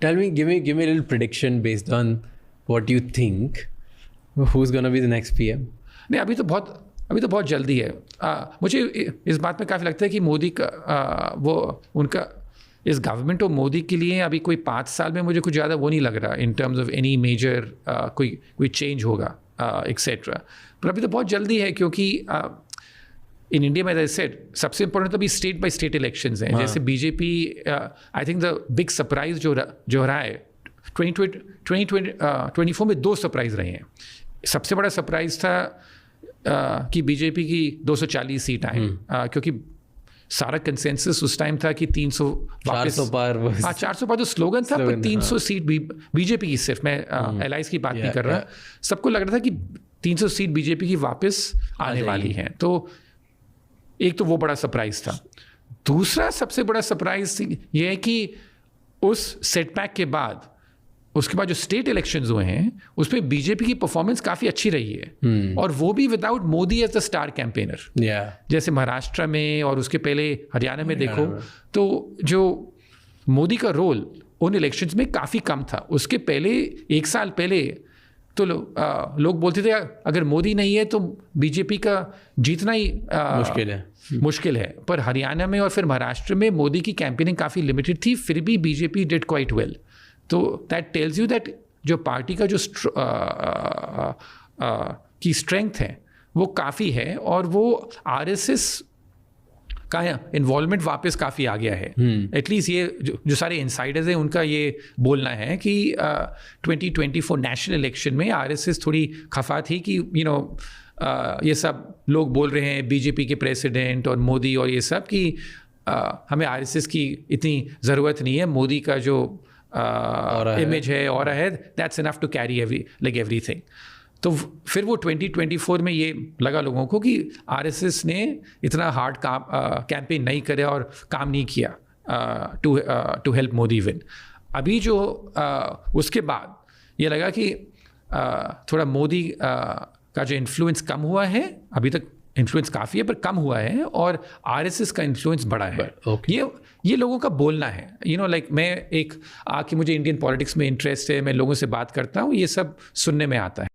Tell me, give me a little prediction based on what you think. Who's gonna be the next PM? नहीं, अभी तो बहुत जल्दी है. मुझे इस बात में काफ़ी लगता है कि मोदी का वो उनका इस गवर्नमेंट और मोदी के लिए अभी कोई 5 साल में मुझे कुछ ज़्यादा वो नहीं लग रहा in terms of any major कोई चेंज होगा एक्सेट्रा. पर अभी तो बहुत जल्दी है, क्योंकि इन इंडिया में एज आई सेड सबसे इंपॉर्टेंट तो अभी स्टेट बाय स्टेट इलेक्शंस हैं. जैसे BJP, I think the big surprise जो रहा है 2024 में 2 सरप्राइज रहे हैं. सबसे बड़ा सरप्राइज था कि बीजेपी की 240 सीट आए, क्योंकि सारा कंसेंसस उस टाइम था कि 300 वापस 400 पार जो स्लोगन था, पर 300 सीट बीजेपी की, सिर्फ मैं एलाइज की बात नहीं कर रहा. सबको लग रहा था कि 300 सीट बीजेपी की वापस आने वाली हैं. तो एक तो वो बड़ा सरप्राइज था. दूसरा सबसे बड़ा सरप्राइज ये है कि उस सेटबैक के बाद, उसके बाद जो स्टेट इलेक्शंस हुए हैं उसमें बीजेपी की परफॉर्मेंस काफ़ी अच्छी रही है. और वो भी without Modi as the star campaigner. जैसे महाराष्ट्र में और उसके पहले हरियाणा में देखो, तो जो मोदी का रोल उन इलेक्शंस में काफ़ी कम था. उसके पहले 1 साल पहले तो लोग बोलते थे अगर मोदी नहीं है तो बीजेपी का जीतना ही मुश्किल है. पर हरियाणा में और फिर महाराष्ट्र में मोदी की कैंपेनिंग काफ़ी लिमिटेड थी, फिर भी बीजेपी डिड क्वाइट वेल. तो दैट टेल्स यू दैट जो पार्टी का जो की स्ट्रेंथ है वो काफ़ी है, और वो आरएसएस का इन्वॉल्वमेंट वापस काफ़ी आ गया है. एटलीस्ट ये जो सारे इनसाइडर्स हैं उनका ये बोलना है कि 2024 नेशनल इलेक्शन में आरएसएस थोड़ी खफा थी कि ये सब लोग बोल रहे हैं बीजेपी के प्रेसिडेंट और मोदी और ये सब कि हमें आरएसएस की इतनी ज़रूरत नहीं है, मोदी का जो इमेज है और है that's enough to carry everything. तो फिर वो 2024 में ये लगा लोगों को कि आरएसएस ने इतना हार्ड कैंपेन नहीं किया और काम नहीं किया टू हेल्प मोदी विन. अभी जो उसके बाद ये लगा कि थोड़ा मोदी का जो इन्फ्लुएंस कम हुआ है, अभी तक इन्फ्लुएंस काफ़ी है पर कम हुआ है, और आरएसएस का इन्फ्लुएंस बड़ा है. ये लोगों का बोलना है. लाइक मैं एक आके मुझे इंडियन पॉलिटिक्स में इंटरेस्ट है, मैं लोगों से बात करता हूँ, ये सब सुनने में आता है.